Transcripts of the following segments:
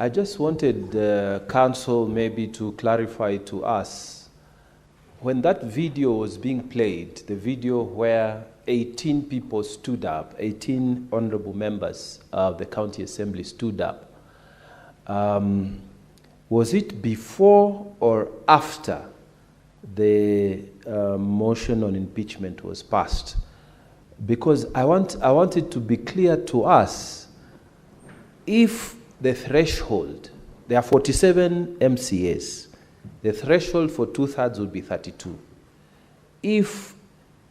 I just wanted the council maybe to clarify to us, when that video was being played, the video where 18 people stood up, 18 honorable members of the county assembly stood up, was it before or after the motion on impeachment was passed? Because I want it to be clear to us, if the threshold, there are 47 MCAs, the threshold for 2/3 would be 32. If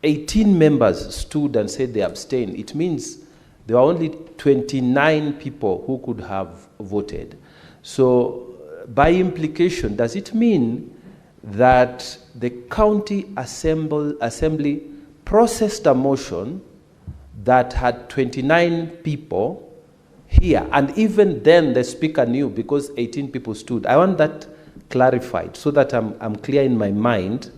18 members stood and said they abstained, it means there were only 29 people who could have voted. So by implication, does it mean that the county assembly processed a motion that had 29 people here, and even then the speaker knew because 18 people stood? I want that clarified so that I'm clear in my mind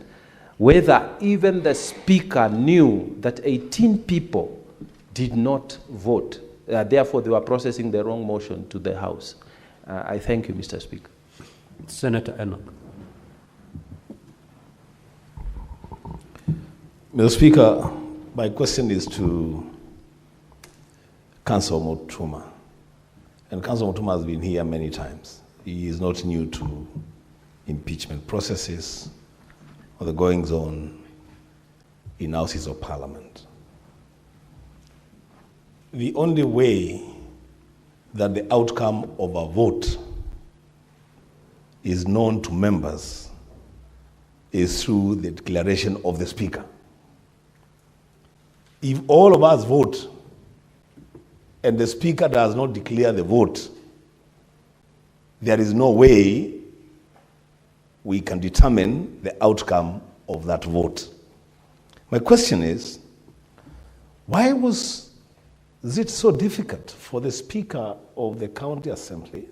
whether even the speaker knew that 18 people did not vote. Therefore, they were processing the wrong motion to the House. I thank you, Mr. Speaker. Senator Erick. Mr. Speaker, my question is to Councillor Mutuma. And Councillor Mutuma has been here many times. He is not new to impeachment processes or the goings on in houses of parliament. The only way that the outcome of a vote is known to members is through the declaration of the speaker. If all of us vote and the speaker does not declare the vote, there is no way we can determine the outcome of that vote. My question is, why was it so difficult for the Speaker of the County Assembly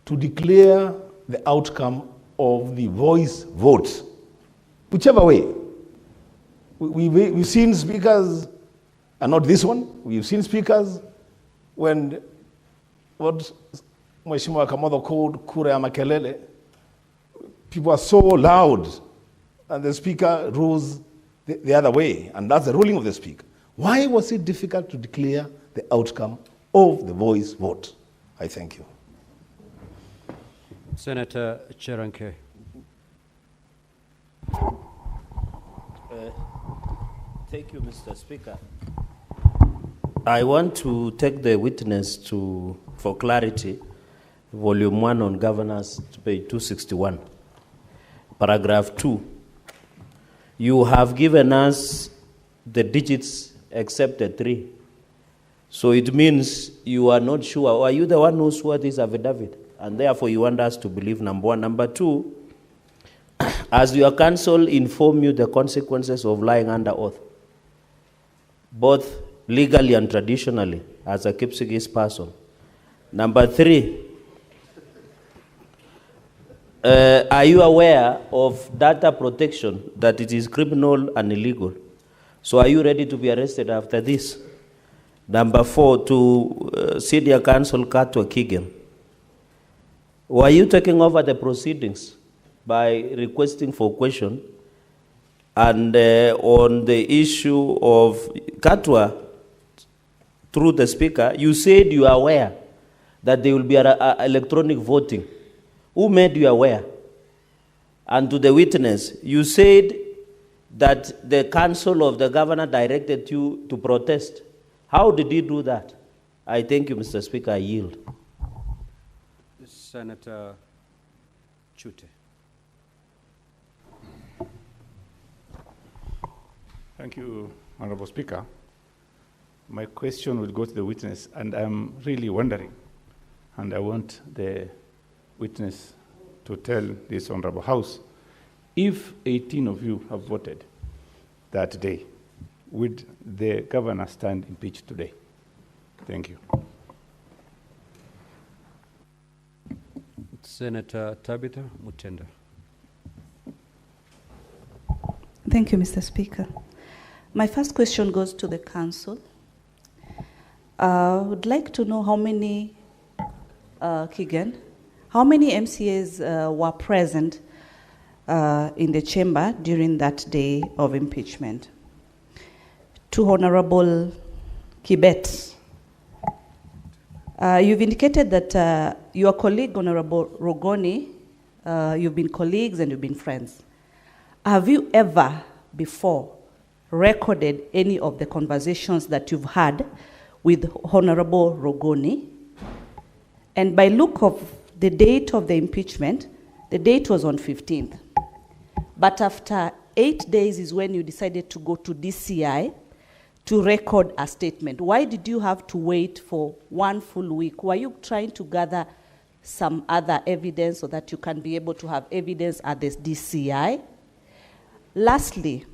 to declare the outcome of the voice vote, whichever way? We've seen speakers, and not this one, we've seen speakers when what Mheshimiwa Kamodo called kura ya makelele, people are so loud, and the speaker rules the other way, and that's the ruling of the speaker. Why was it difficult to declare the outcome of the voice vote? I thank you. Senator Cheranke. Thank you, Mr. Speaker. I want to take the witness to, for clarity, Volume 1 on Governance, page 261, paragraph 2. You have given us the digits except the 3. So it means you are not sure. Are you the one who swore this affidavit? And therefore you want us to believe, number 1. Number 2, as your counsel inform you the consequences of lying under oath, both legally and traditionally, as a Kipsigis person. Number 3, are you aware of data protection, that it is criminal and illegal? So are you ready to be arrested after this? Number 4, to Senior Counsel Katwa Kigen. Were you taking over the proceedings by requesting for question? And on the issue of Katwa, through the speaker, you said you are aware that there will be electronic voting. Who made you aware? And to the witness, you said that the council of the governor directed you to protest. How did you do that? I thank you, Mr. Speaker. I yield. Senator Chute. Thank you, Honorable Speaker. My question will go to the witness, and I'm really wondering, and I want the witness to tell this Honorable House, if 18 of you have voted that day, would the governor stand impeached today? Thank you. Senator Tabitha Mutenda. Thank you, Mr. Speaker. My first question goes to the council. I would like to know how many Keegan, how many MCAs were present in the chamber during that day of impeachment? To Honorable Kibet, you've indicated that your colleague, Honorable Rogoni, you've been colleagues and you've been friends. Have you ever before recorded any of the conversations that you've had with Honorable Rogoni? And by look of the date of the impeachment, the date was on 15th. But after 8 days is when you decided to go to DCI to record a statement. Why did you have to wait for 1 full week? Were you trying to gather some other evidence so that you can be able to have evidence at this DCI? Lastly,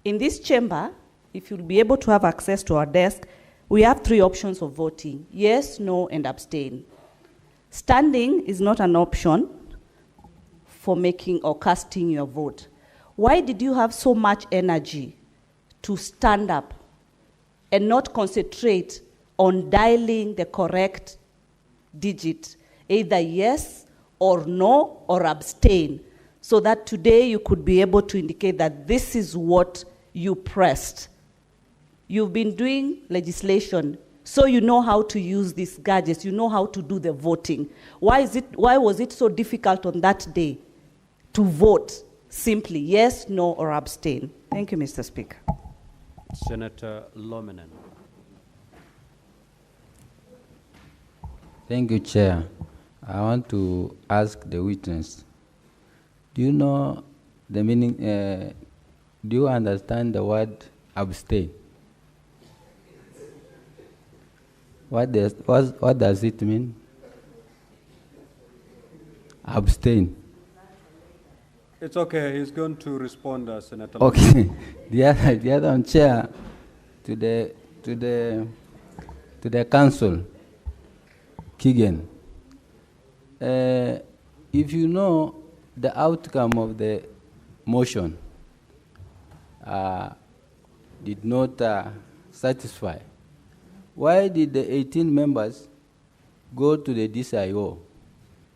in this chamber, if you'll be able to have access to our desk, we have 3 options of voting: yes, no, and abstain. Standing is not an option for making or casting your vote. Why did you have so much energy to stand up and not concentrate on dialing the correct digit, either yes or no or abstain, so that today you could be able to indicate that this is what you pressed? You've been doing legislation, so you know how to use these gadgets, you know how to do the voting. Why was it so difficult on that day to vote simply yes, no, or abstain? Thank you, Mr. Speaker. Senator Lominen. Thank you, Chair. I want to ask the witness, do you know the meaning, do you understand the word abstain? What does it mean? Abstain. It's okay. He's going to respond, Senator. Okay. the other Chair, to the council, Keegan. If you know the outcome of the motion did not satisfy, why did the 18 members go to the DCIO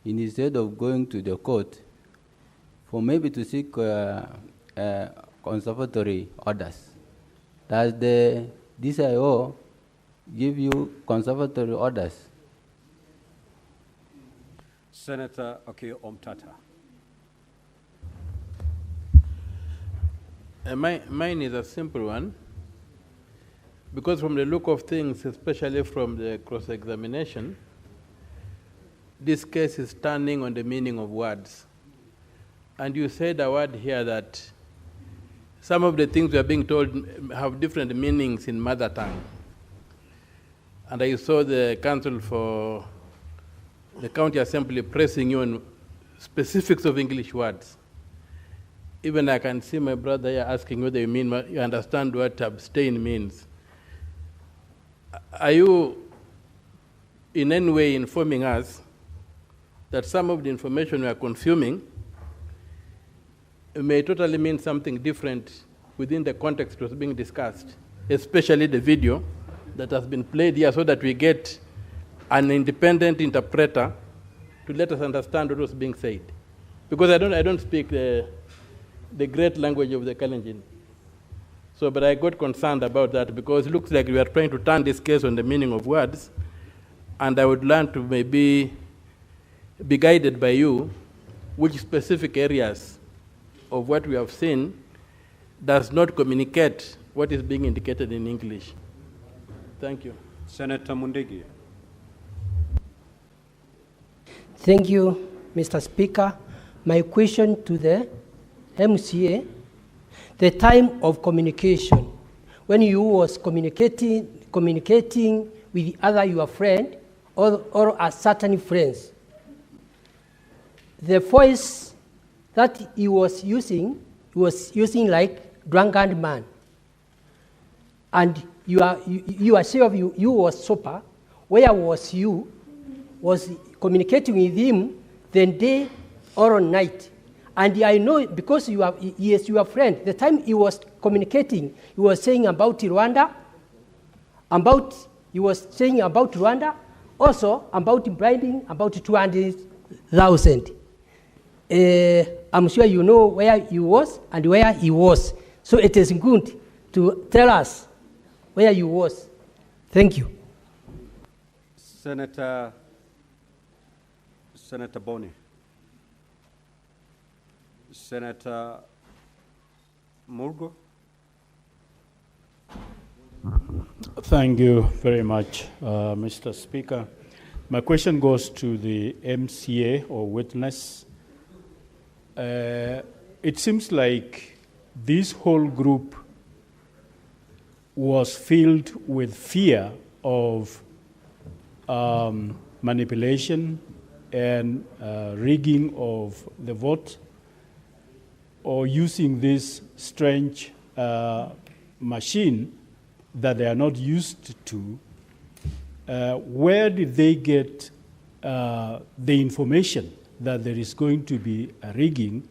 instead of going to the court for maybe to seek conservatory orders? Does the DCIO give you conservatory orders? Senator Okiya Omtata. Mine is a simple one, because from the look of things, especially from the cross-examination, this case is turning on the meaning of words. And you said a word here that some of the things we are being told have different meanings in mother tongue. And I saw the counsel for the county assembly pressing you on specifics of English words. Even I can see my brother here asking whether you understand what abstain means. Are you in any way informing us that some of the information we are consuming may totally mean something different within the context was being discussed, especially the video that has been played here, so that we get an independent interpreter to let us understand what was being said? Because I don't speak the great language of the Kalenjin. So, but I got concerned about that because it looks like we are trying to turn this case on the meaning of words, and I would learn to maybe be guided by you which specific areas of what we have seen does not communicate what is being indicated in English. Thank you. Senator Mundigi. Thank you, Mr. Speaker. My question to the MCA, the time of communication, when you was communicating with other your friend or a certain friends, the voice that he was using like drunken man, and you are sure you was sober. Where was you? Was communicating with him the day or night? And I know because he is your friend. The time he was communicating, he was saying about Rwanda, Also, about bribing, about 200,000. I'm sure you know where you was and where he was. So it is good to tell us where you was. Thank you. Senator Boni. Senator Murgo. Thank you very much, Mr. Speaker. My question goes to the MCA or witness. It seems like this whole group was filled with fear of manipulation and rigging of the vote, or using this strange machine that they are not used to. Where did they get the information that there is going to be a rigging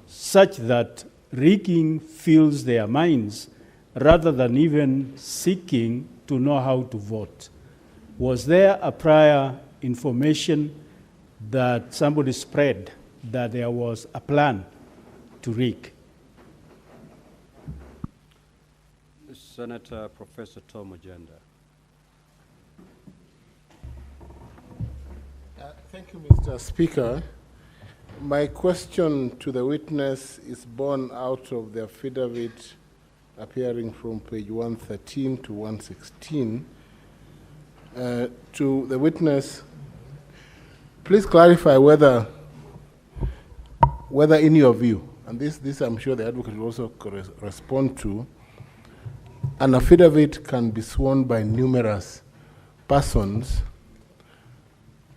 such that rigging fills their minds rather than even seeking to know how to vote? Was there a prior information that somebody spread that there was a plan to rig? Senator Professor Tom Ojenda. Thank you, Mr. Speaker. My question to the witness is born out of the affidavit appearing from page 113 to 116. To the witness, please clarify whether in your view, and this I'm sure the advocate will also respond to, an affidavit can be sworn by numerous persons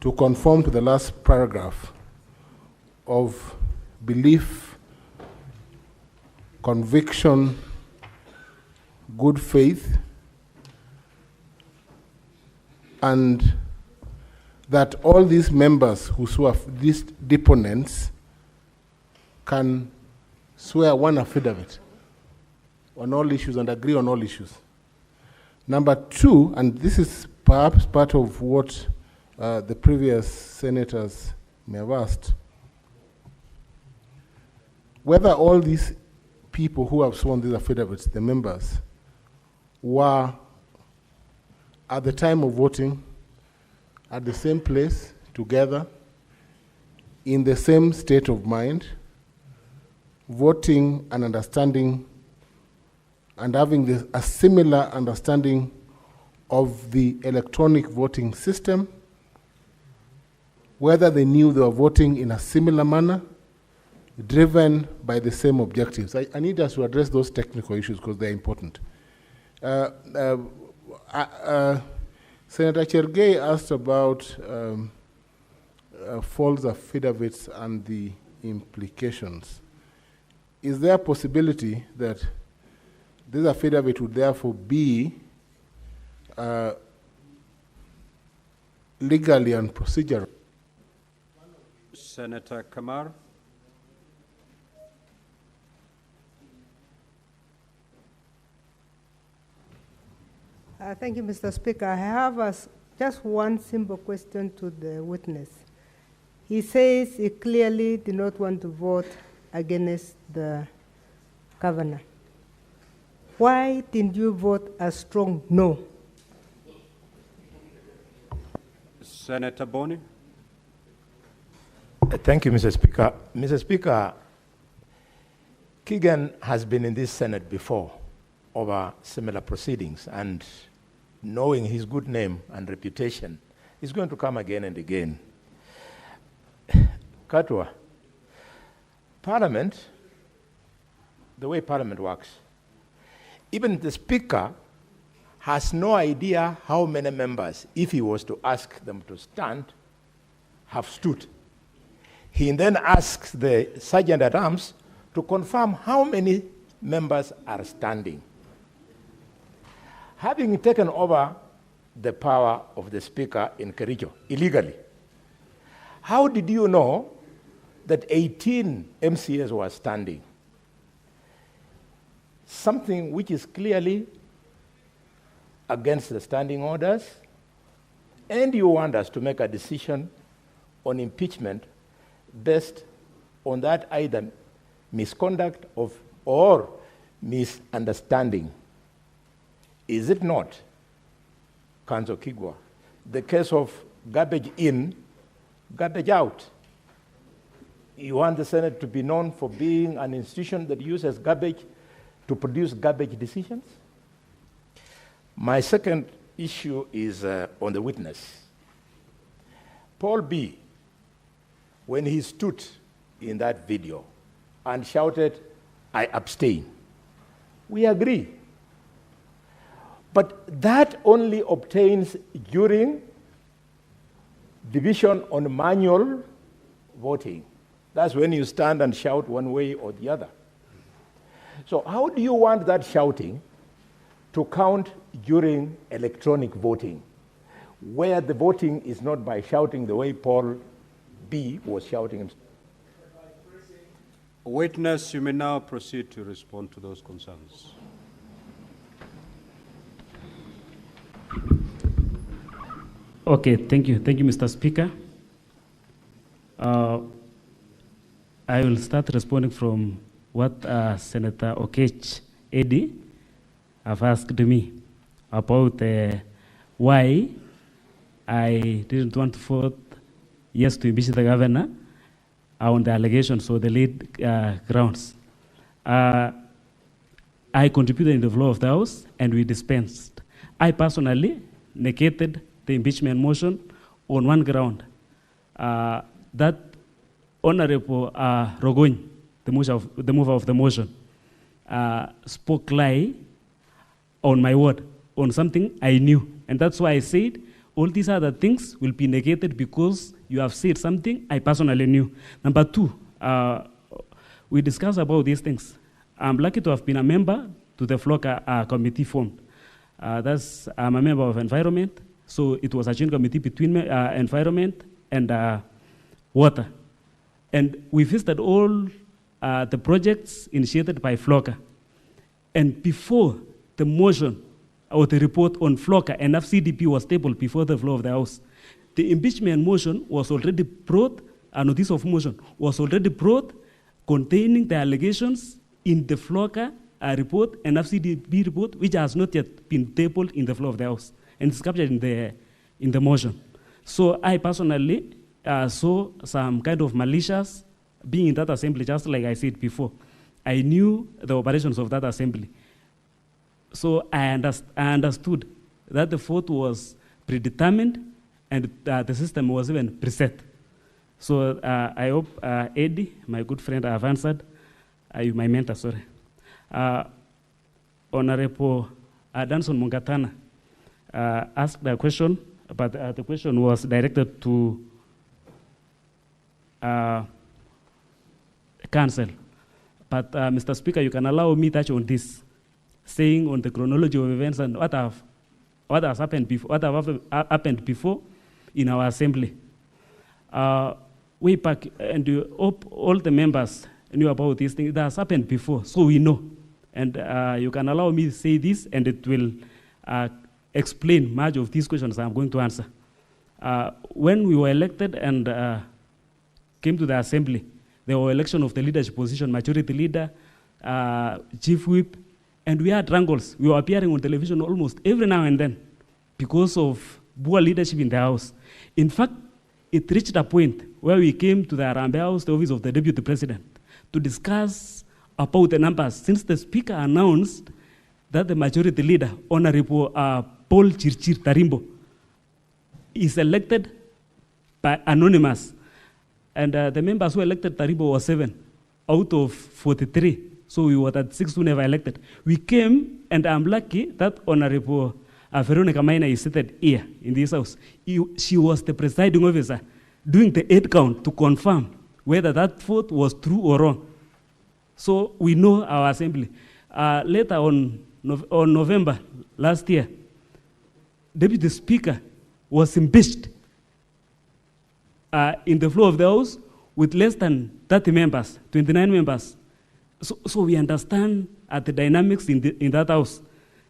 to conform to the last paragraph of belief, conviction, good faith, and that all these members who swear, these deponents, can swear one affidavit on all issues and agree on all issues. Number two, and this is perhaps part of what the previous senators may have asked, whether all these people who have sworn these affidavits, the members, were at the time of voting at the same place, together, in the same state of mind, voting and understanding and having a similar understanding of the electronic voting system, whether they knew they were voting in a similar manner, driven by the same objectives. I need us to address those technical issues because they're important. Senator Chergey asked about false affidavits and the implications. Is there a possibility that this affidavit would therefore be legally and procedural? Senator Kamar. Thank you, Mr. Speaker. I have just one simple question to the witness. He says he clearly did not want to vote against the governor. Why didn't you vote a strong no? Senator Boni. Thank you, Mr. Speaker. Mr. Speaker, Keegan has been in this Senate before over similar proceedings, and knowing his good name and reputation, he's going to come again and again. Katwa, Parliament, the way Parliament works, even the Speaker has no idea how many members, if he was to ask them to stand, have stood. He then asks the Sergeant at Arms to confirm how many members are standing. Having taken over the power of the Speaker in Kericho illegally, how did you know that 18 MCAs were standing? Something which is clearly against the standing orders And you want us to make a decision on impeachment based on that either misconduct or misunderstanding. Is it not, Council Kigwa, the case of garbage in, garbage out? You want the Senate to be known for being an institution that uses garbage to produce garbage decisions? My second issue is on the witness. Paul B., when he stood in that video and shouted, "I abstain," we agree. But that only obtains during division on manual voting. That's when you stand and shout one way or the other. So how do you want that shouting to count during electronic voting, where the voting is not by shouting the way Paul B. was shouting? Witness, you may now proceed to respond to those concerns. Okay, thank you. Thank you, Mr. Speaker. I will start responding from what Senator Okech Eddie have asked me about why I didn't want to vote yes to impeach the governor on the allegations or the lead grounds. I contributed in the floor of the House and we dispensed. I personally negated the impeachment motion on one ground, that Honorable Rogony, the mover of the motion, spoke lie on my word, on something I knew. And that's why I said all these other things will be negated because you have said something I personally knew. Number two, we discussed about these things. I'm lucky to have been a member to the FLOCA committee formed. I'm a member of environment, so it was a joint committee between environment and water. And we visited all the projects initiated by FLOCA. And before the motion or the report on FLOCA and FCDP was tabled before the floor of the House, the impeachment motion was already brought, a notice of motion was already brought containing the allegations in the FLOCA report and FCDP report, which has not yet been tabled in the floor of the House, and it's captured in the motion. So I personally saw some kind of malicious being in that assembly, just like I said before. I knew the operations of that assembly. So I understood that the vote was predetermined and the system was even preset. So I hope Eddie, my good friend, I have answered. My mentor, sorry. Honorable Danson Mungatana asked a question, but the question was directed to council. But Mr. Speaker, you can allow me to touch on this, saying on the chronology of events and what has happened happened before in our assembly. Way back, and all the members knew about these things. That has happened before, so we know. And you can allow me to say this, and it will explain much of these questions I'm going to answer. When we were elected and came to the assembly, there were election of the leadership position, majority leader, chief whip, and we had wrangles. We were appearing on television almost every now and then because of poor leadership in the House. In fact, it reached a point where we came to the Arambe House, the office of the Deputy President, to discuss about the numbers, since the Speaker announced that the majority leader, Honorable Paul Chirchir Tarimbo, is elected by anonymous. And the members who elected Tarimbo were 7 out of 43. So we were at 6 who never elected. We came, and I'm lucky that Honorable Veronica Maina is seated here in this house. She was the presiding officer doing the 8 count to confirm whether that vote was true or wrong. So we know our assembly. Later on November last year, Deputy Speaker was impeached in the floor of the House with less than 30 members, 29 members. So we understand the dynamics in that House.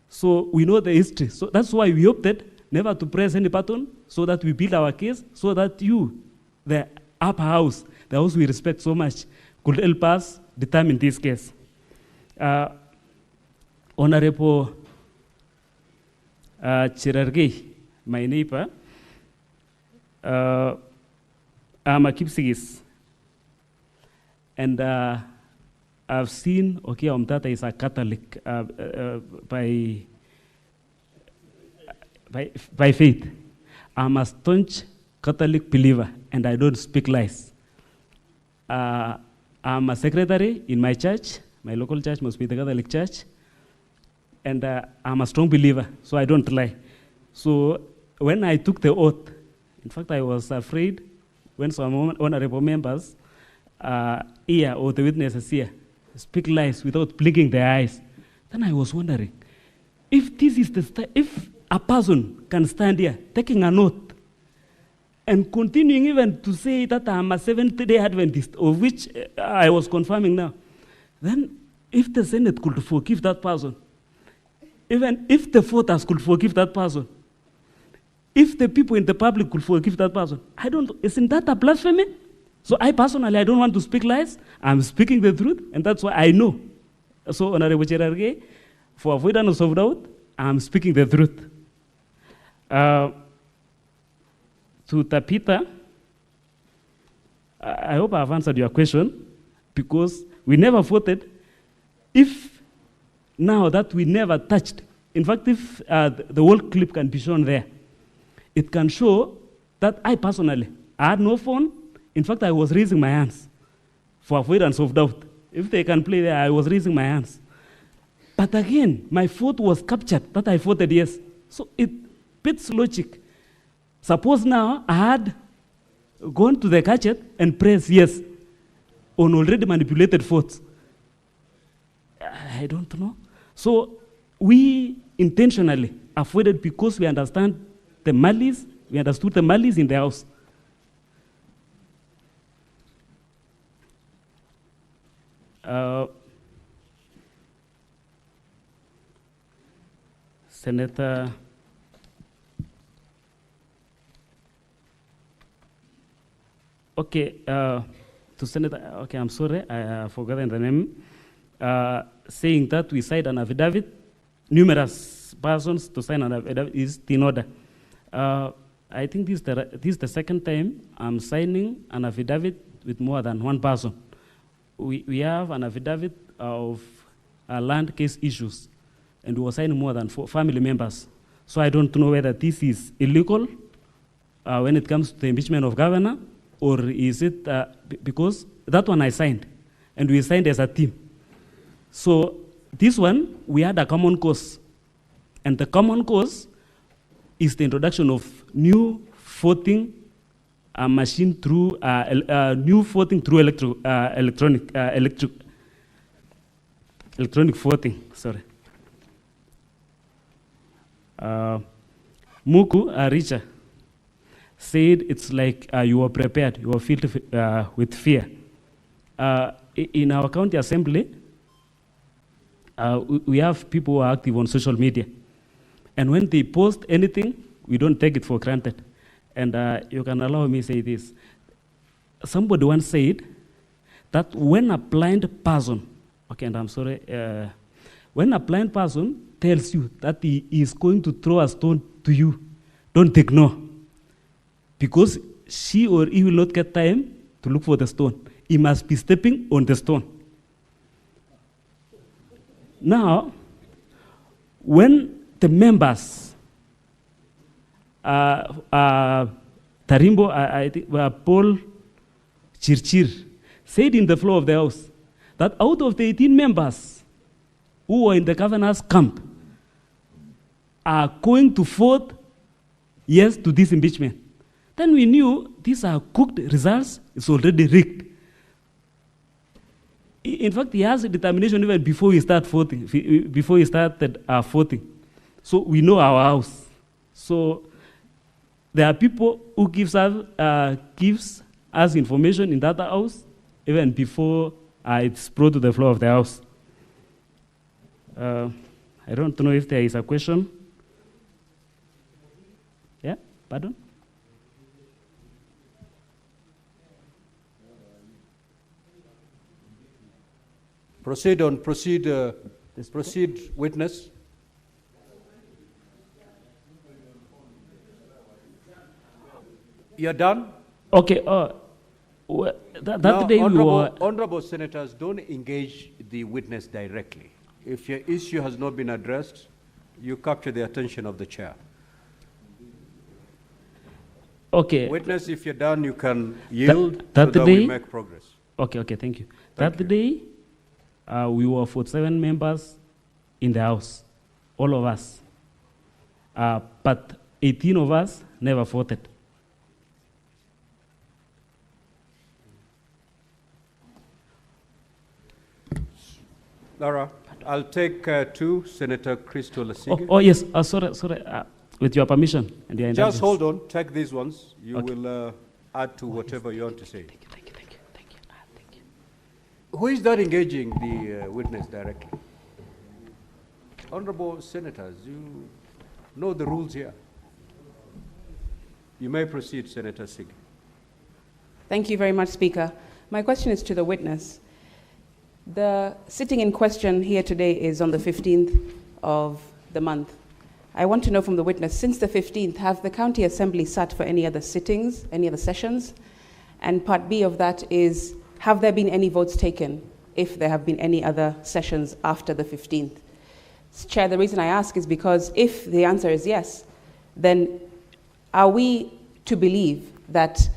So we know the history. So that's why we opted never to press any button, so that we build our case, so that you, the upper house, the house we respect so much, could help us determine this case. Honorable Cherargei, my neighbor, I'm a Kipsigis, and I've seen Omtata is a Catholic by faith. I'm a staunch Catholic believer, and I don't speak lies. I'm a secretary in my church. My local church must be the Catholic Church. And I'm a strong believer, so I don't lie. So when I took the oath, in fact, I was afraid when some honorable members here, or the witnesses here, speak lies without blinking their eyes. Then I was wondering, if this is if a person can stand here taking an oath and continuing even to say that I'm a Seventh-day Adventist, of which I was confirming now, then if the Senate could forgive that person, even if the voters could forgive that person, if the people in the public could forgive that person, isn't that a blasphemy? So I personally, I don't want to speak lies. I'm speaking the truth, and that's why I know. So, Honorable Cherargei, for avoidance of doubt, I'm speaking the truth. To Tapita, I hope I've answered your question, because we never voted. If now that we never touched, in fact, if the whole clip can be shown there, it can show that I personally, I had no phone. In fact, I was raising my hands for avoidance of doubt. If they can play there, I was raising my hands. But again, my vote was captured that I voted yes. So it beats logic. Suppose now I had gone to the gadget and pressed yes on already manipulated votes. I don't know. So we intentionally avoided because we understand the malice, we understood the malice in the house. Senator to Senator, I'm sorry, I forgot the name, saying that we signed an affidavit, numerous persons to sign an affidavit is in order. I think this is the second time I'm signing an affidavit with more than one person. We have an affidavit of land case issues, and we were signing more than 4 family members. So I don't know whether this is illegal when it comes to the impeachment of governor, or is it because that one I signed, and we signed as a team. So this one, we had a common cause, and the common cause is the introduction of new voting machine through new voting through electronic voting. Sorry. Muku Richard said it's like you were prepared, you were filled with fear. In our county assembly, we have people who are active on social media. And when they post anything, we don't take it for granted. And you can allow me to say this. Somebody once said that when a blind person, and I'm sorry, when a blind person tells you that he is going to throw a stone to you, don't ignore. Because she or he will not get time to look for the stone. He must be stepping on the stone. Now, when the members, Tarimbo, I think, Paul Chirchir, said in the floor of the House that out of the 18 members who were in the governor's camp are going to vote yes to this impeachment. Then we knew these are cooked results, it's already rigged. In fact, he has a determination even before he started voting. So we know our house. So there are people who gives us information in that house even before it's brought to the floor of the house. I don't know if there is a question. Pardon? Proceed, witness. You're done? Okay, that day we were... Honorable senators, don't engage the witness directly. If your issue has not been addressed, you capture the attention of the chair. Okay. Witness, if you're done, you can yield that so that day, we make progress. Okay, thank you. That day, we were 47 members in the House, all of us. But 18 of us never voted. Laura, I'll take two. Senator Christo Lasige. Oh yes, sorry. With your permission. And your Just hold on. Take these ones. You Okay. will add to whatever you want to say. Thank you. Who is that engaging the witness directly? Honorable senators, you know the rules here. You may proceed, Senator Sig. Thank you very much, Speaker. My question is to the witness. The sitting in question here today is on the 15th of the month. I want to know from the witness, since the 15th, have the County Assembly sat for any other sittings, any other sessions? And part B of that is, have there been any votes taken if there have been any other sessions after the 15th? Chair, the reason I ask is because if the answer is yes, then are we to believe that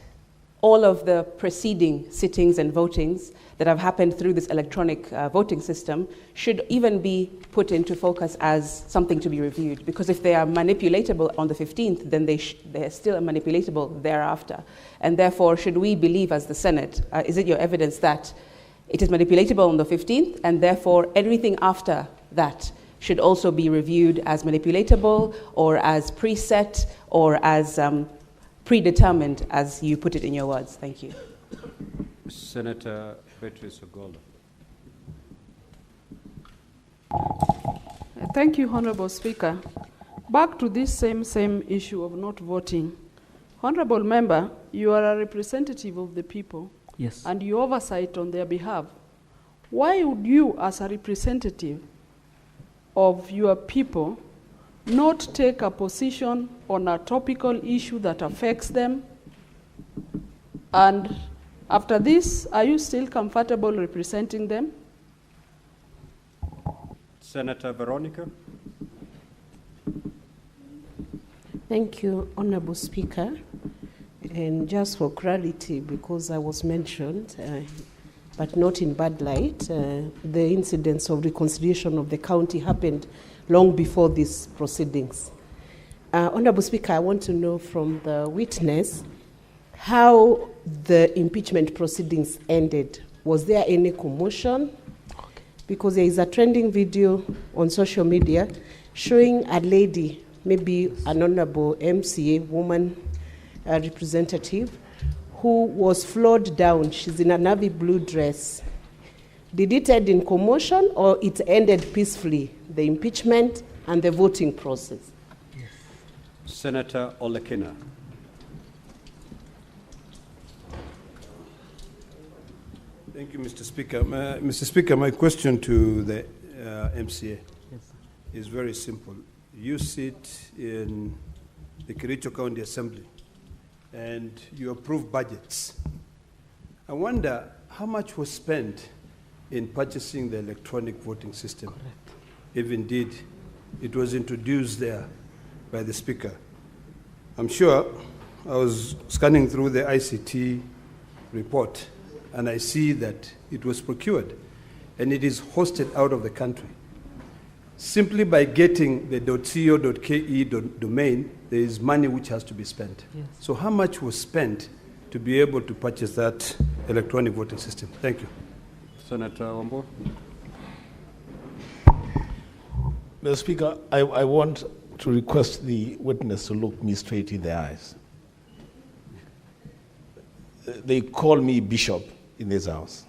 all of the preceding sittings and votings that have happened through this electronic voting system should even be put into focus as something to be reviewed? Because if they are manipulatable on the 15th, then they're still manipulatable thereafter. And therefore, should we believe as the Senate, is it your evidence that it is manipulatable on the 15th, and therefore everything after that should also be reviewed as manipulatable or as preset or as predetermined, as you put it in your words? Thank you. Senator Beatrice Ogola. Thank you, Honorable Speaker. Back to this same issue of not voting. Honorable Member, you are a representative of the people. Yes. And you oversight on their behalf. Why would you, as a representative of your people, not take a position on a topical issue that affects them? And after this, are you still comfortable representing them? Senator Veronica. Thank you, Honorable Speaker. And just for clarity, because I was mentioned, but not in bad light, the incidents of reconciliation of the county happened long before these proceedings. Honorable Speaker, I want to know from the witness how the impeachment proceedings ended. Was there any commotion? Okay. Because there is a trending video on social media showing a lady, maybe an honorable MCA woman representative, who was floored down. She's in a navy blue dress. Did it end in commotion or it ended peacefully, the impeachment and the voting process? Yes. Senator Olekina. Thank you, Mr. Speaker. Mr. Speaker, my question to the MCA is very simple. You sit in the Kericho County Assembly and you approve budgets. I wonder how much was spent in purchasing the electronic voting system, if indeed it was introduced there by the Speaker. I'm sure I was scanning through the ICT report and I see that it was procured and it is hosted out of the country. Simply by getting the .co.ke domain, there is money which has to be spent. Yes. So how much was spent to be able to purchase that electronic voting system? Thank you. Senator Wambo. Mr. Speaker, I want to request the witness to look me straight in the eyes. They call me bishop in this house,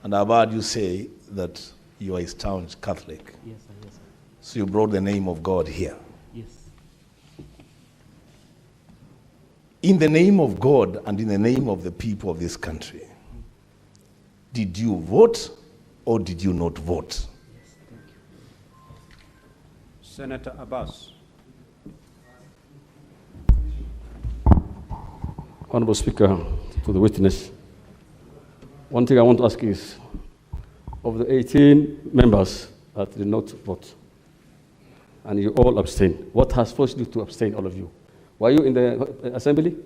and I've heard you say that you are a staunch Catholic. Yes, sir. Yes, sir. So you brought the name of God here. Yes. In the name of God and in the name of the people of this country, did you vote or did you not vote? Senator Abbas. Honorable Speaker, to the witness, one thing I want to ask is, of the 18 members that did not vote, and you all abstained, what has forced you to abstain, all of you? Were you in the assembly?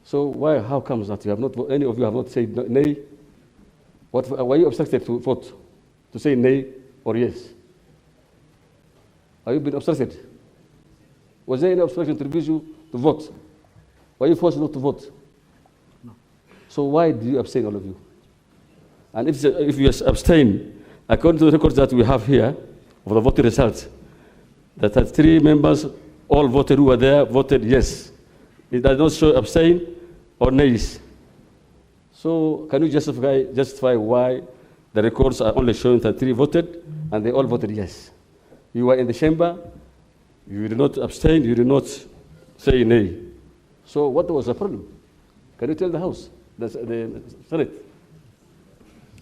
So why, how comes that you have not, any of you have not said nay? Were you obstructed to vote, to say nay or yes? Have you been obstructed? Was there any obstruction to refuse you to vote? Were you forced not to vote? No. So why did you abstain, all of you? And if you abstain, according to the records that we have here, of the voting results, that 3 members all voted who were there, voted yes. It does not show abstain or nays. So can you justify why the records are only showing that 3 voted and they all voted yes? You were in the chamber, you did not abstain, you did not say nay. So what was the problem? Can you tell the House, the Senate?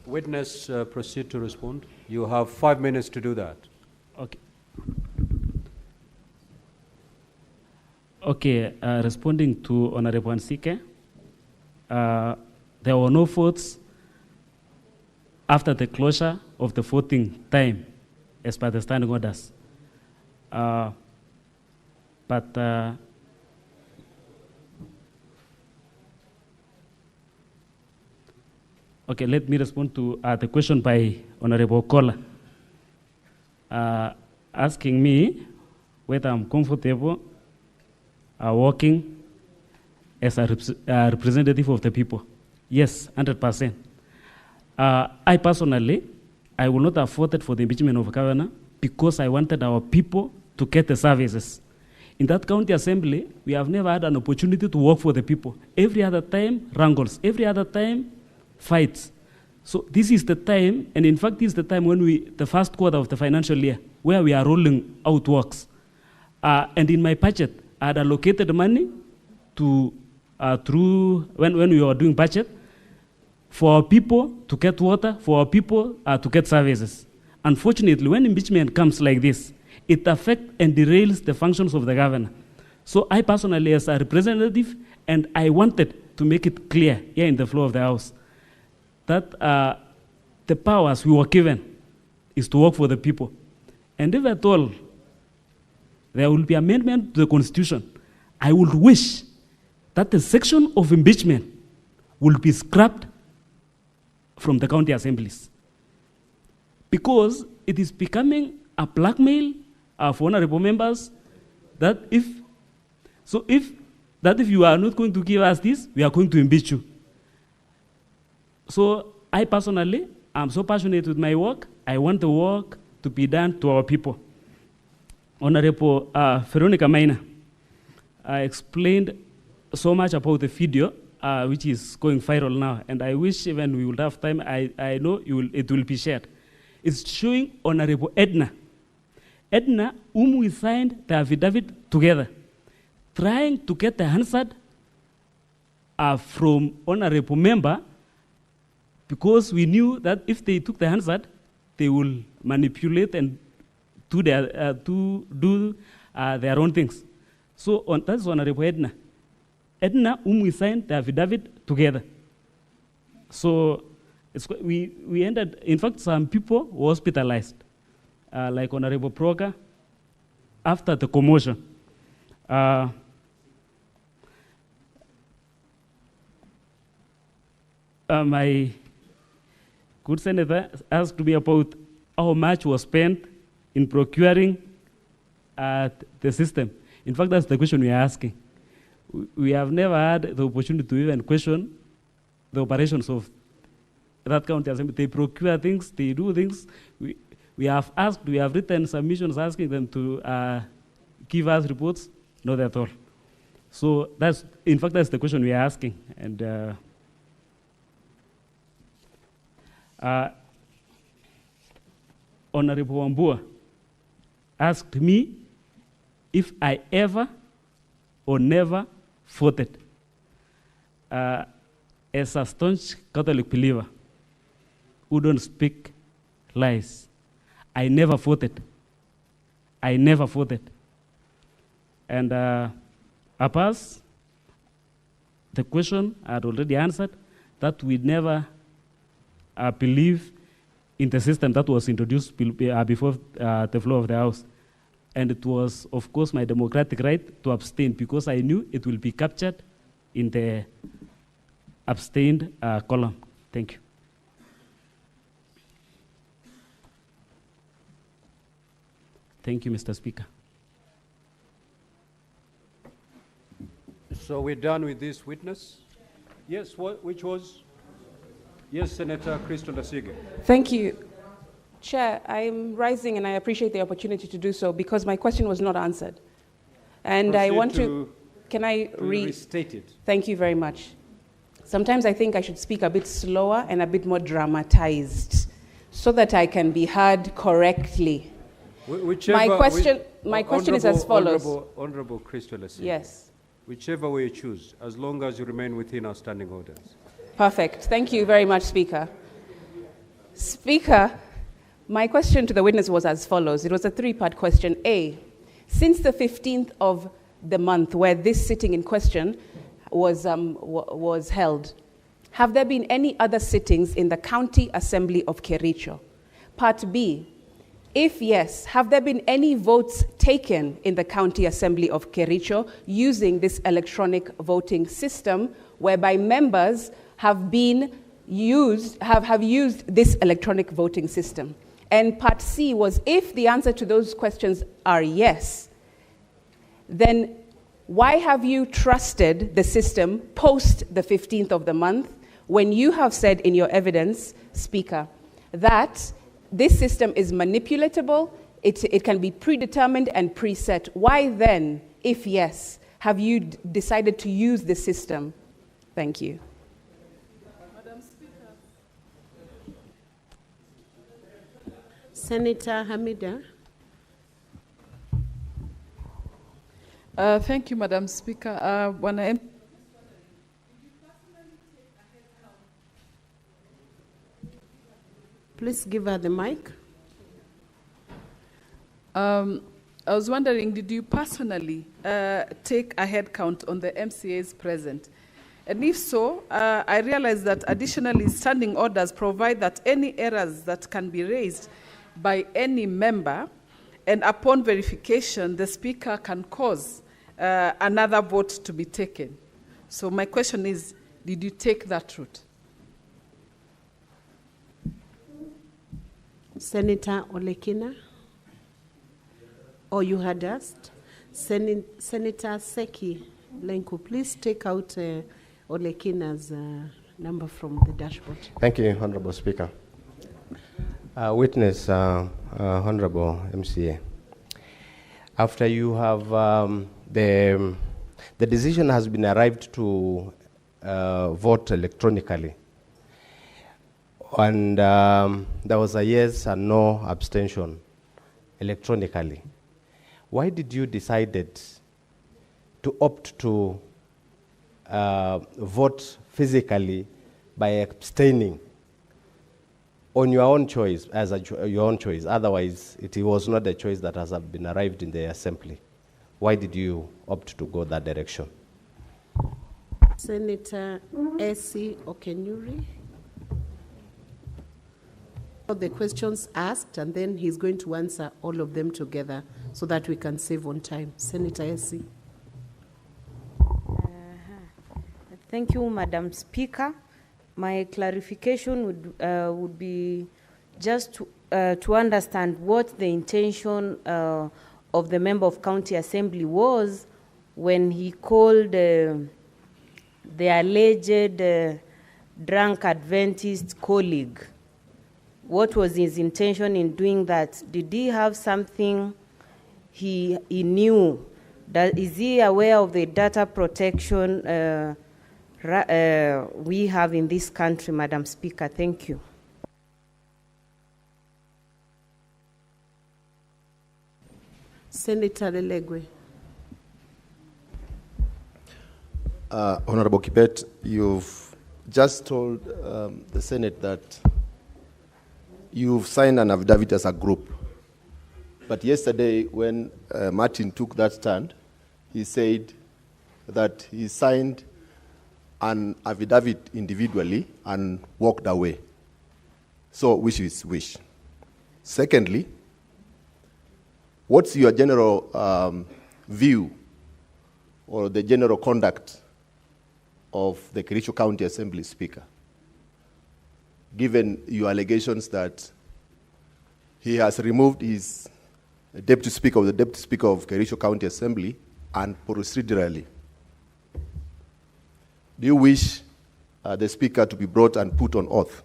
Witness, proceed to respond. You have 5 minutes to do that. Okay. Okay, responding to Honorable Ansike, there were no votes after the closure of the voting time as per the standing orders. Okay, let me respond to the question by Honorable Kola, asking me whether I'm comfortable working as a representative of the people. Yes, 100%. I personally, I will not have voted for the impeachment of governor because I wanted our people to get the services. In that county assembly, we have never had an opportunity to work for the people. Every other time, wrangles. Every other time, fights. So this is the time, and in fact, this is the time when the first quarter of the financial year, where we are rolling out works. And in my budget, I had allocated money to, when we were doing budget, for our people to get water, for our people to get services. Unfortunately, when impeachment comes like this, it affects and derails the functions of the governor. So I personally, as a representative, and I wanted to make it clear here in the floor of the House, that the powers we were given is to work for the people. And if at all there will be amendment to the Constitution, I would wish that the section of impeachment will be scrapped from the county assemblies, because it is becoming a blackmail for honorable members that if you are not going to give us this, we are going to impeach you. So I personally, I'm so passionate with my work. I want the work to be done to our people. Honorable Veronica Maina explained so much about the video, which is going viral now, and I wish even we would have time, I know it will be shared. It's showing Honorable Edna, whom we signed the affidavit together, trying to get the answer from honorable member, because we knew that if they took the answer, they will manipulate and do their own things. So that's Honorable Edna, whom we signed the affidavit together. So we ended, in fact, some people were hospitalized, like Honorable Proga, after the commotion. My good senator asked me about how much was spent in procuring the system. In fact, that's the question we are asking. We have never had the opportunity to even question the operations of that county assembly. They procure things, they do things. We have asked, we have written submissions asking them to give us reports, not at all. So that's, in fact, that's the question we are asking. And Honorable Wambua asked me if I ever or never voted. As a staunch Catholic believer who don't speak lies, I never voted. I never voted. And Abbas, the question I had already answered, that we never believe in the system that was introduced before the floor of the House. And it was, of course, my democratic right to abstain because I knew it will be captured in the abstained column. Thank you. Thank you, Mr. Speaker. So we're done with this witness? Yes, which was? Yes, Senator Crystal Asige. Thank you. Chair, I'm rising and I appreciate the opportunity to do so because my question was not answered. And I want to can I restate it? Thank you very much. Sometimes I think I should speak a bit slower and a bit more dramatized so that I can be heard correctly. My question is as follows. Honorable Crystal Asige. Yes. Whichever way you choose, as long as you remain within our standing orders. Perfect. Thank you very much, Speaker. Speaker, my question to the witness was as follows. It was a three-part question. A, since the 15th of the month where this sitting in question was held, have there been any other sittings in the County Assembly of Kericho? Part B, if yes, have there been any votes taken in the County Assembly of Kericho using this electronic voting system whereby members have used this electronic voting system? And part C was, if the answer to those questions are yes, then why have you trusted the system post the 15th of the month when you have said in your evidence, Speaker, that this system is manipulatable, it can be predetermined and preset? Why then, if yes, have you decided to use the system? Thank you. Senator Hamida. Thank you, Madam Speaker. Please give her the mic. I was wondering, did you personally take a head count on the MCAs present? And if so, I realize that additionally standing orders provide that any errors that can be raised by any member, and upon verification, the Speaker can cause another vote to be taken. So my question is, did you take that route? Senator Olekina? Or you had asked? Senator Seki Lenku, please take out Olekina's number from the dashboard. Thank you, Honorable Speaker. Witness, Honorable MCA. After you have, the decision has been arrived to vote electronically. And there was a yes and no abstention electronically. Why did you decide to opt to vote physically by abstaining on your own choice, your own choice? Otherwise, it was not a choice that has been arrived in the assembly. Why did you opt to go that direction? Senator Essie Okenyuri. The questions asked, and then he's going to answer all of them together so that we can save on time. Senator Essie. Thank you, Madam Speaker. My clarification would be just to understand what the intention of the member of County Assembly was when he called the alleged drunk Adventist colleague. What was his intention in doing that? Did he have something he knew? Is he aware of the data protection we have in this country, Madam Speaker? Thank you. Senator Lelegwe. Honorable Kibet, you've just told the Senate that you've signed an affidavit as a group. But yesterday, when Martin took that stand, he said that he signed an affidavit individually and walked away. So, which is which? Secondly, what's your general view or the general conduct of the Kericho County Assembly Speaker, given your allegations that he has removed his Deputy Speaker of the Deputy Speaker of Kericho County Assembly and procedurally? Do you wish the Speaker to be brought and put on oath?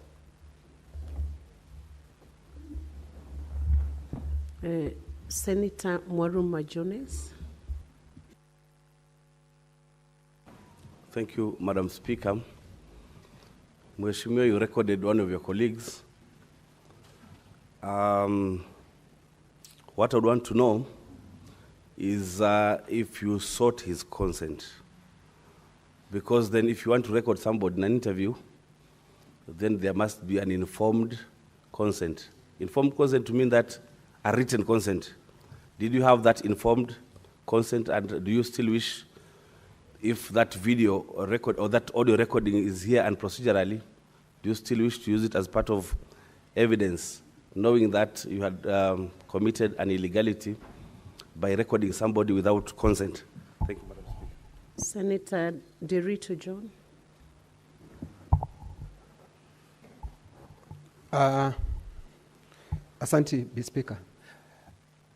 Senator Mwaruma Jones. Thank you, Madam Speaker. Mheshimiwa, you recorded one of your colleagues. What I would want to know is if you sought his consent. Because then if you want to record somebody in an interview, then there must be an informed consent. Informed consent to mean that a written consent. Did you have that informed consent, and do you still wish, if that video or record or that audio recording is here and procedurally, do you still wish to use it as part of evidence, knowing that you had committed an illegality by recording somebody without consent? Thank you, Madam Speaker. Senator Derito John. Asante, Bi Speaker.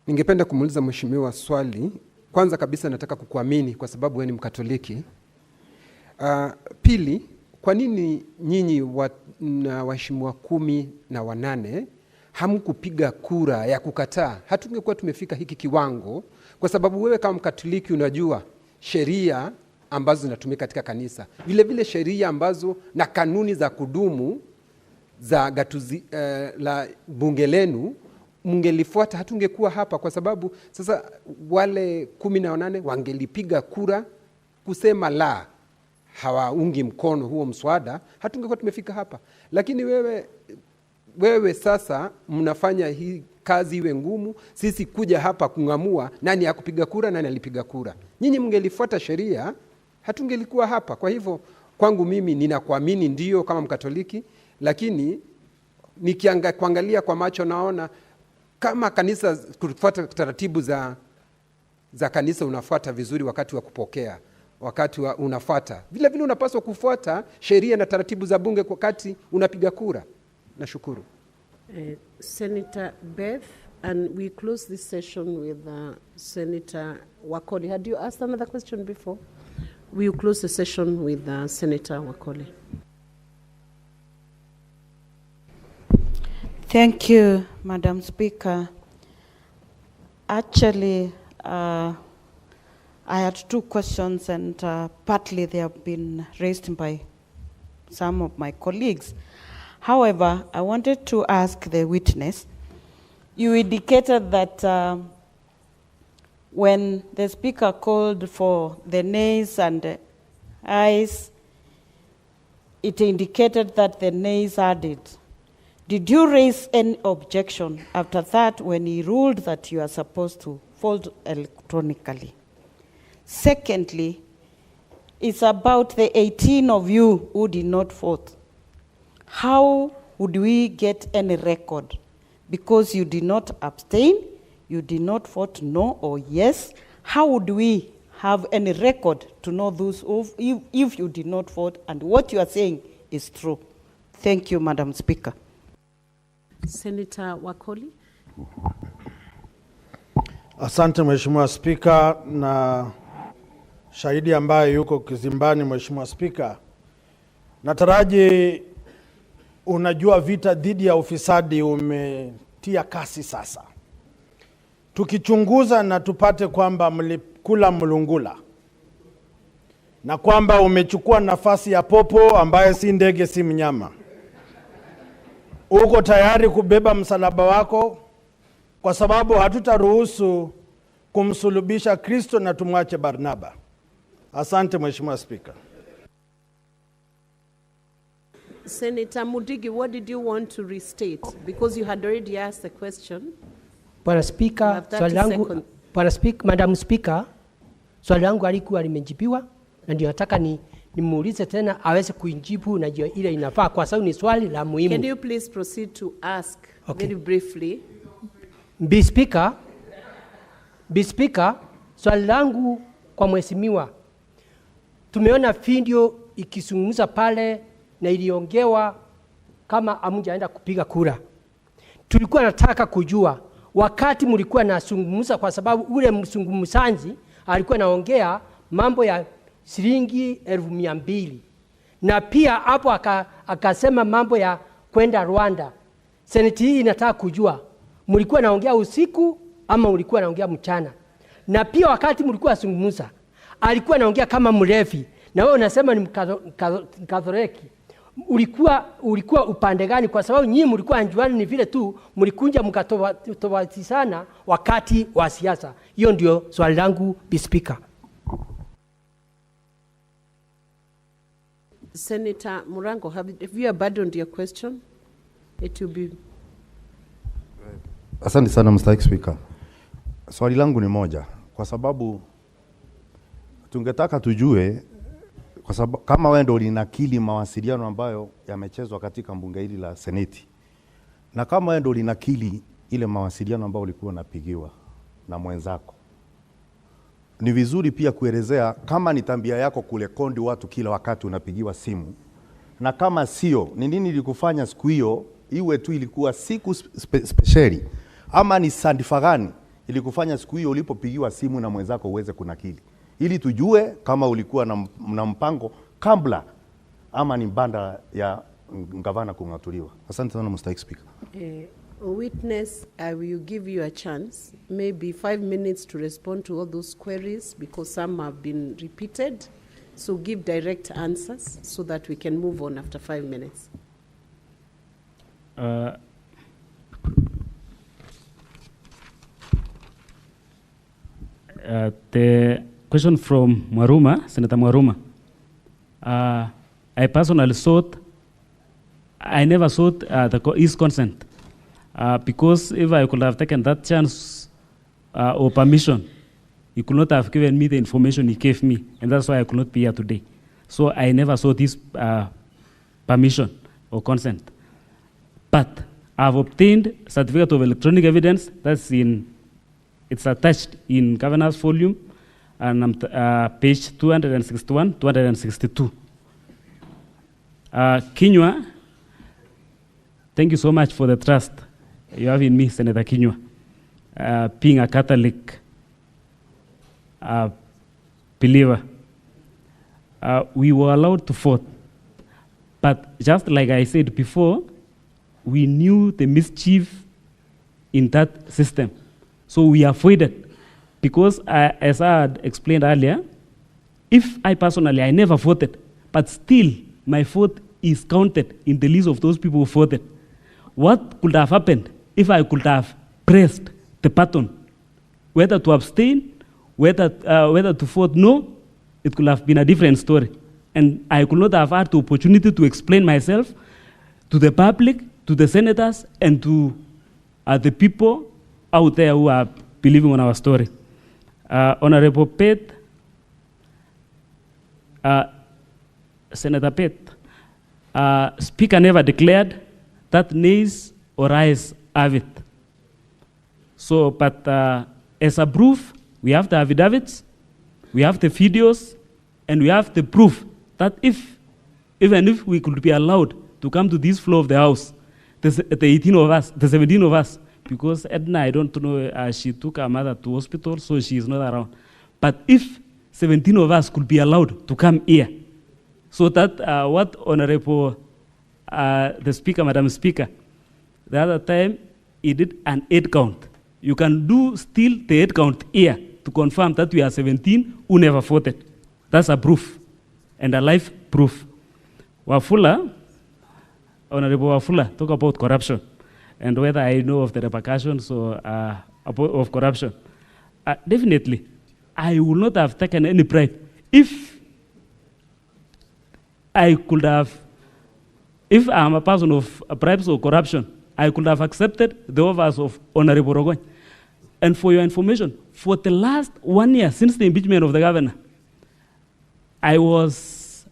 Ningependa kumuuliza mheshimiwa swali. Kwanza kabisa nataka kukuamini kwa sababu wewe ni Mkatoliki. Pili, kwa nini nyinyi na waheshimiwa 18 hamkupiga kura ya kukataa? Hatungekuwa tumefika hiki kiwango, kwa sababu wewe kama Mkatoliki unajua sheria ambazo zinatumika katika kanisa. Vile vile sheria ambazo na kanuni za kudumu za gatuzi la bunge lenu mngelifuata, hatungekuwa hapa, kwa sababu sasa wale 18 wangelipiga kura kusema la, hawaungi mkono huo mswada, hatungekuwa tumefika hapa. Lakini wewe sasa mnafanya hii kazi iwe ngumu, sisi kuja hapa kungamua nani hakupiga kura, nani alipiga kura. Nyinyi mngelifuata sheria, hatungelikuwa hapa. Kwa hivyo kwangu mimi ninakuamini ndio kama Mkatoliki, lakini kuangalia kwa macho naona kama kanisa kufuata taratibu za kanisa unafuata vizuri wakati wa kupokea, wakati unafuata. Vile vile unapaswa kufuata sheria na taratibu za bunge wakati unapiga kura. Nashukuru. Senator Beth, and we close this session with Senator Wakoli. Had you asked another question before? We will close the session with Senator Wakoli. Thank you, Madam Speaker. Actually, I had 2 questions, and partly they have been raised by some of my colleagues. However, I wanted to ask the witness, you indicated that when the Speaker called for the nays and the ayes, it indicated that the nays added. Did you raise any objection after that when he ruled that you are supposed to vote electronically? Secondly, it's about the 18 of you who did not vote. How would we get any record? Because you did not abstain, you did not vote no or yes. How would we have any record to know those if you did not vote and what you are saying is true? Thank you, Madam Speaker. Senator Wakoli. Asante Mheshimiwa Spika, na shahidi ambaye yuko kizimbani. Mheshimiwa Spika, nataraji unajua vita dhidi ya ufisadi umetia kasi sasa. Tukichunguza na tupate kwamba mlikula mlungula na kwamba umechukua nafasi ya popo ambaye si ndege si mnyama, uko tayari kubeba msalaba wako, kwa sababu hatutaruhusu kumsulubisha Kristo na tumwache Barnaba. Asante Mheshimiwa Speaker. Senator Mudigi, what did you want to restate? Because you had already asked the question. Bwana Speaker, swali langu, Madam Speaker, swali langu alikuwa limejibiwa na ndio nataka nimuulize tena aweze kuijibu na ndio ile inafaa kwa sababu ni swali la muhimu. Can you please proceed to ask very briefly? Be Speaker, swali langu kwa mheshimiwa. Tumeona video ikizungumza pale na iliongewa kama hamjaenda kupiga kura. Tulikuwa nataka kujua wakati mlikuwa nazungumza, kwa sababu ule mzungumzaji alikuwa naongea mambo ya shilingi 200,000 na pia hapo akasema mambo ya kwenda Rwanda. Seneti hii inataka kujua mlikuwa naongea usiku ama mlikuwa naongea mchana, na pia wakati mlikuwa nazungumza alikuwa naongea kama mlevi na wewe unasema ni Mkatholiki. Ulikuwa upande gani? Kwa sababu nyinyi mlikuwa anjuani, ni vile tu mlikunja mkatofautiana wakati wa siasa. Hiyo ndio swali langu, Be Speaker. Senator Murango, have you abandoned your question? It will be... Asante sana Mr. Speaker. Swali langu ni moja, kwa sababu tungetaka tujue, kwa sababu kama wewe ndio ulinakili mawasiliano ambayo yamechezwa katika bunge hili la Seneti, na kama wewe ndio ulinakili ile mawasiliano ambayo ulikuwa unapigiwa na mwenzako, ni vizuri pia kuelezea kama ni tabia yako kulekondi watu kila wakati unapigiwa simu, na kama sio, ni nini ilikufanya siku hiyo iwe tu ilikuwa siku speciali, ama ni sandifa gani ilikufanya siku hiyo ulipopigiwa simu na mwenzako uweze kunakili, ili tujue kama ulikuwa na mpango kabla ama ni banda ya gavana kung'atuliwa. Asante sana Mr. Speaker. Witness, I will give you a chance, maybe 5 minutes to respond to all those queries because some have been repeated. So give direct answers so that we can move on after 5 minutes. The question from Mwaruma, Senator Mwaruma. I personally thought, I never sought his consent because if I could have taken that chance or permission, he could not have given me the information he gave me, and that's why I could not be here today. So I never sought his permission or consent. But I've obtained certificate of electronic evidence that's it's attached in governor's volume, and page 261, 262. Kinyua, thank you so much for the trust you have in me, Senator Kinyua. Being a Catholic believer, we were allowed to vote. But just like I said before, we knew the mischief in that system. So we avoided, because as I had explained earlier, if I personally, I never voted, but still my vote is counted in the list of those people who voted. What could have happened if I could have pressed the button, whether to abstain, whether to vote no? It could have been a different story. And I could not have had the opportunity to explain myself to the public, to the senators, and to the people out there who are believing on our story. Honorable Pate, Senator Pate, Speaker never declared that nays or ayes have it. So, but as a proof, we have the affidavits, we have the videos, and we have the proof that even if we could be allowed to come to this floor of the House, the 18 of us, the 17 of us, because Edna, I don't know, she took her mother to hospital, so she is not around. But if 17 of us could be allowed to come here, so that what Honorable the Speaker, Madam Speaker, the other time he did an 8 count. You can do still the 8 count here to confirm that we are 17 who never voted. That's a proof, and a live proof. Wafula, Honorable Wafula, talk about corruption and whether I know of the repercussions of corruption. Definitely, I would not have taken any bribe if I could have, if I'm a person of bribes or corruption, I could have accepted the offers of Honorable Rogony. And for your information, for the last 1 year since the impeachment of the governor, I was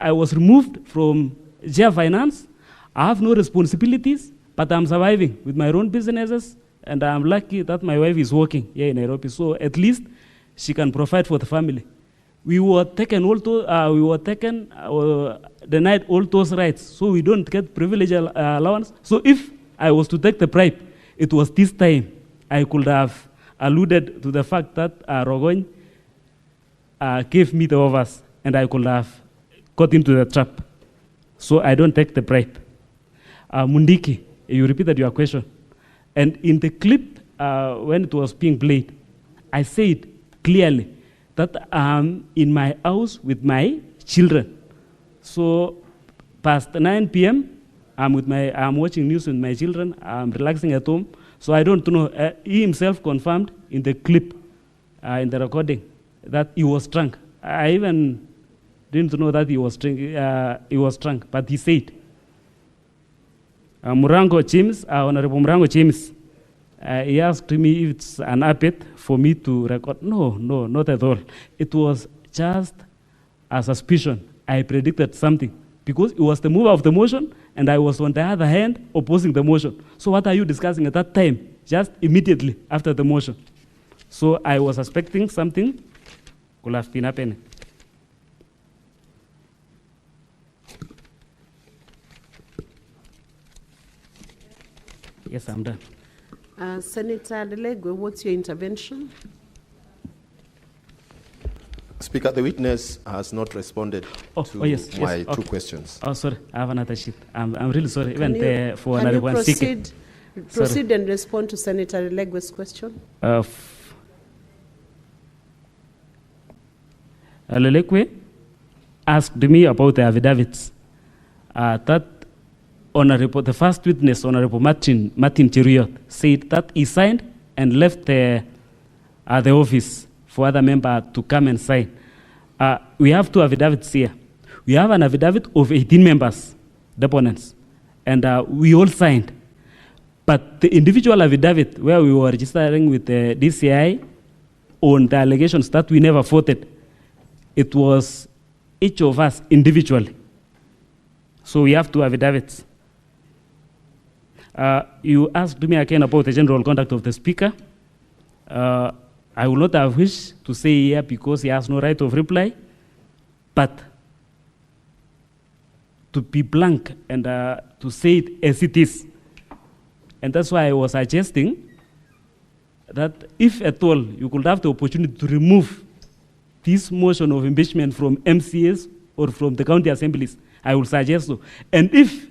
removed from Chair Finance. I have no responsibilities, but I'm surviving with my own businesses, and I'm lucky that my wife is working here in Nairobi, so at least she can provide for the family. We were taken denied all those rights, so we don't get privilege allowance. So if I was to take the bribe, it was this time I could have alluded to the fact that Rogony gave me the offers, and I could have got into the trap. So I don't take the bribe. Mundiki, you repeated your question. And in the clip, when it was being played, I said clearly that I'm in my house with my children. So past 9 p.m., I'm watching news with my children. I'm relaxing at home. So I don't know. He himself confirmed in the clip, in the recording, that he was drunk. I even didn't know that he was drunk, but he said. Murango James, Honorable Murango James, he asked me if it's an habit for me to record. No, not at all. It was just a suspicion. I predicted something because it was the mover of the motion, and I was on the other hand opposing the motion. So what are you discussing at that time? Just immediately after the motion. So I was suspecting something could have been happening. Yes, I'm done. Senator Lelegwe, what's your intervention? Speaker, the witness has not responded to my two questions. Oh, sorry, I have another sheet. I'm really sorry. Can you proceed and respond to Senator Lelegwe's question? Lelegwe asked me about the affidavits. That the first witness, Honorable Martin Cheriot, said that he signed and left the office for other member to come and sign. We have two affidavits here. We have an affidavit of 18 members, deponents, and we all signed. But the individual affidavit where we were registering with the DCI on the allegations that we never voted, it was each of us individually. So we have two affidavits. You asked me again about the general conduct of the Speaker. I will not have wished to say here because he has no right of reply, but to be blank and to say it as it is. And that's why I was suggesting that if at all you could have the opportunity to remove this motion of impeachment from MCAs or from the county assemblies, I will suggest so. And if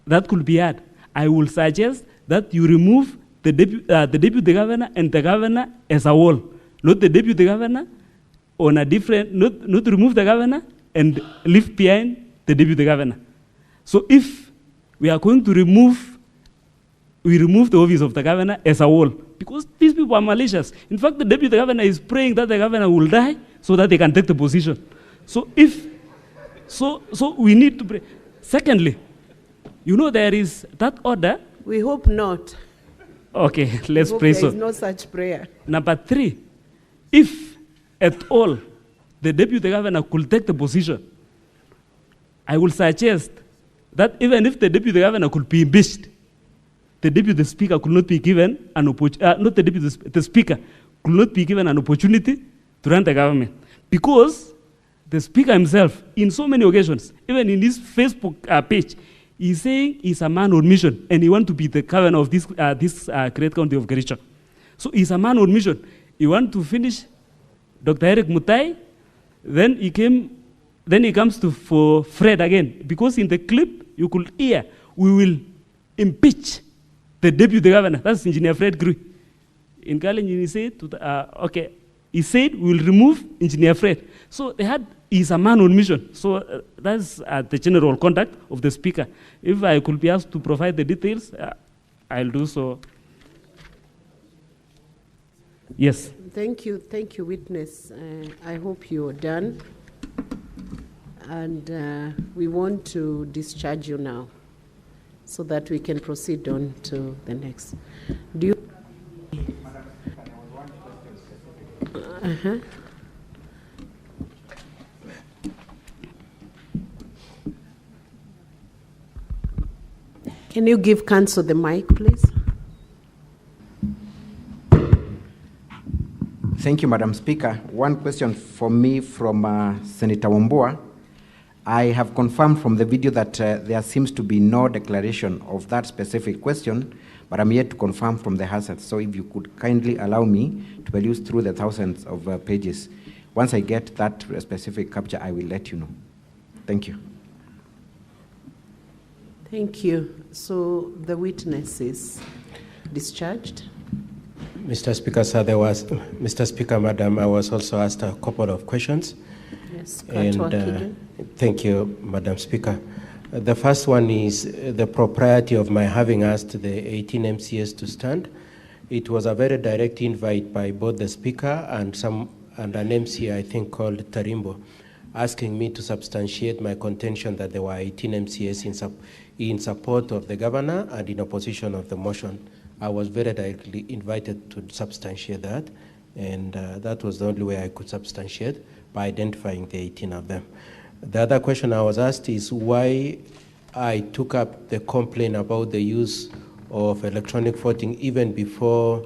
that could be had, I will suggest that you remove the deputy governor and the governor as a whole, not the deputy governor on a different, not remove the governor and leave behind the deputy governor. So if we are going to remove, we remove the office of the governor as a whole, because these people are malicious. In fact, the deputy governor is praying that the governor will die so that they can take the position. So we need to pray. Secondly, you know there is that order. We hope not. Okay, let's pray so. There is no such prayer. Number 3, if at all the deputy governor could take the position, I will suggest that even if the deputy governor could be impeached, the deputy speaker could not be given an opportunity, the speaker could not be given an opportunity to run the government. Because the speaker himself, in so many occasions, even in his Facebook page, he's saying he's a man on mission and he wants to be the governor of this great county of Kericho. So he's a man on mission. He wants to finish Dr. Erick Mutai, then he comes for Fred again. Because in the clip, you could hear, we will impeach the deputy governor. That's Engineer Fred Grui. In Kalenjin, he said, he said, we will remove Engineer Fred. So he's a man on mission. So that's the general conduct of the speaker. If I could be asked to provide the details, I'll do so. Yes. Thank you, witness. I hope you're done. And we want to discharge you now so that we can proceed on to the next. Do you? Can you give counsel the mic, please? Thank you, Madam Speaker. One question for me from Senator Wambua. I have confirmed from the video that there seems to be no declaration of that specific question, but I'm yet to confirm from the hazard. So if you could kindly allow me to peruse through the thousands of pages. Once I get that specific capture, I will let you know. Thank you. Thank you. So the witness is discharged. Mr. Speaker, sir, Mr. Speaker, Madam, I was also asked a couple of questions. Yes, and thank you, Madam Speaker. The first one is the propriety of my having asked the 18 MCAs to stand. It was a very direct invite by both the Speaker and an MCA, I think, called Tarimbo, asking me to substantiate my contention that there were 18 MCAs in support of the governor and in opposition of the motion. I was very directly invited to substantiate that, and that was the only way I could substantiate, by identifying the 18 of them. The other question I was asked is why I took up the complaint about the use of electronic voting even before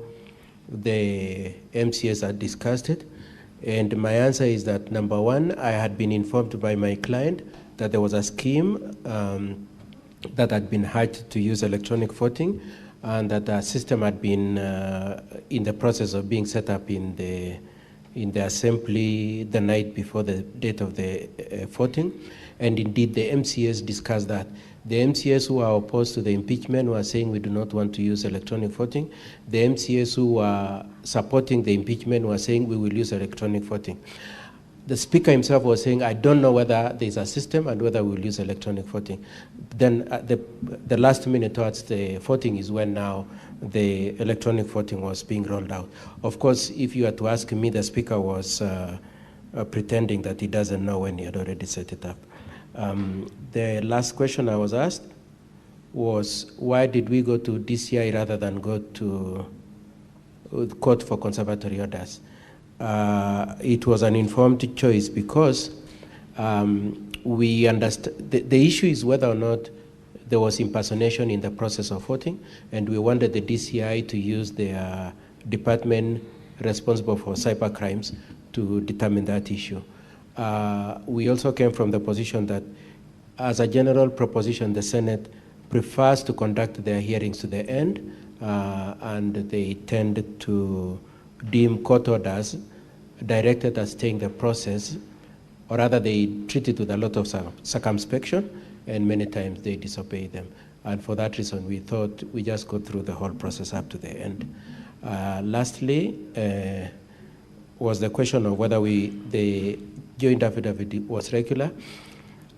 the MCAs had discussed it. And my answer is that, number one, I had been informed by my client that there was a scheme that had been hatched to use electronic voting, and that the system had been in the process of being set up in the assembly the night before the date of the voting. And indeed, the MCAs discussed that. The MCAs who are opposed to the impeachment were saying we do not want to use electronic voting. The MCAs who were supporting the impeachment were saying we will use electronic voting. The Speaker himself was saying, I don't know whether there's a system and whether we'll use electronic voting. Then the last minute towards the voting is when now the electronic voting was being rolled out. Of course, if you were to ask me, the Speaker was pretending that he doesn't know when he had already set it up. The last question I was asked was, why did we go to DCI rather than go to court for conservatory orders? It was an informed choice because we understand the issue is whether or not there was impersonation in the process of voting, and we wanted the DCI to use their department responsible for cyber crimes to determine that issue. We also came from the position that, as a general proposition, the Senate prefers to conduct their hearings to the end, and they tend to deem court orders directed as staying the process, or rather they treat it with a lot of circumspection, and many times they disobey them. And for that reason, we thought we just go through the whole process up to the end. Lastly, was the question of whether the joint affidavit was regular.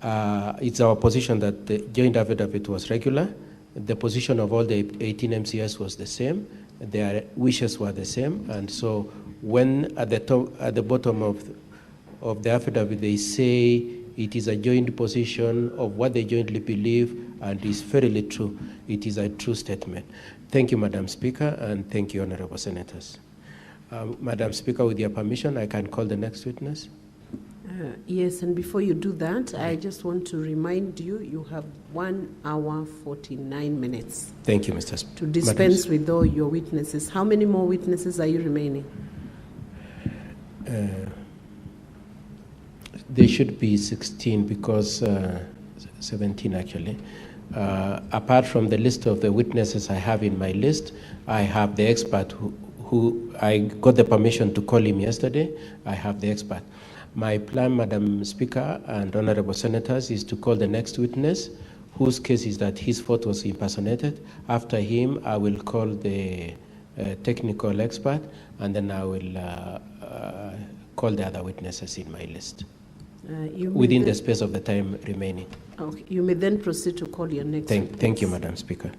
It's our position that the joint affidavit was regular. The position of all the 18 MCS was the same. Their wishes were the same, and so when at the bottom of the affidavit they say it is a joint position of what they jointly believe, and is fairly true. It is a true statement. Thank you, Madam Speaker, and thank you, Honorable Senators. Madam Speaker, with your permission, I can call the next witness. Yes, and before you do that, I just want to remind you, you have 1 hour, 49 minutes. Thank you, Mr. Speaker. To dispense with all your witnesses. How many more witnesses are you remaining? There should be 16 because 17 actually. Apart from the list of the witnesses I have in my list, I have the expert who I got the permission to call him yesterday. I have the expert. My plan, Madam Speaker and Honorable Senators, is to call the next witness, whose case is that his vote was impersonated. After him, I will call the technical expert, and then I will call the other witnesses in my list within the space of the time remaining. Okay. You may then proceed to call your next witness. Thank you, Madam Speaker.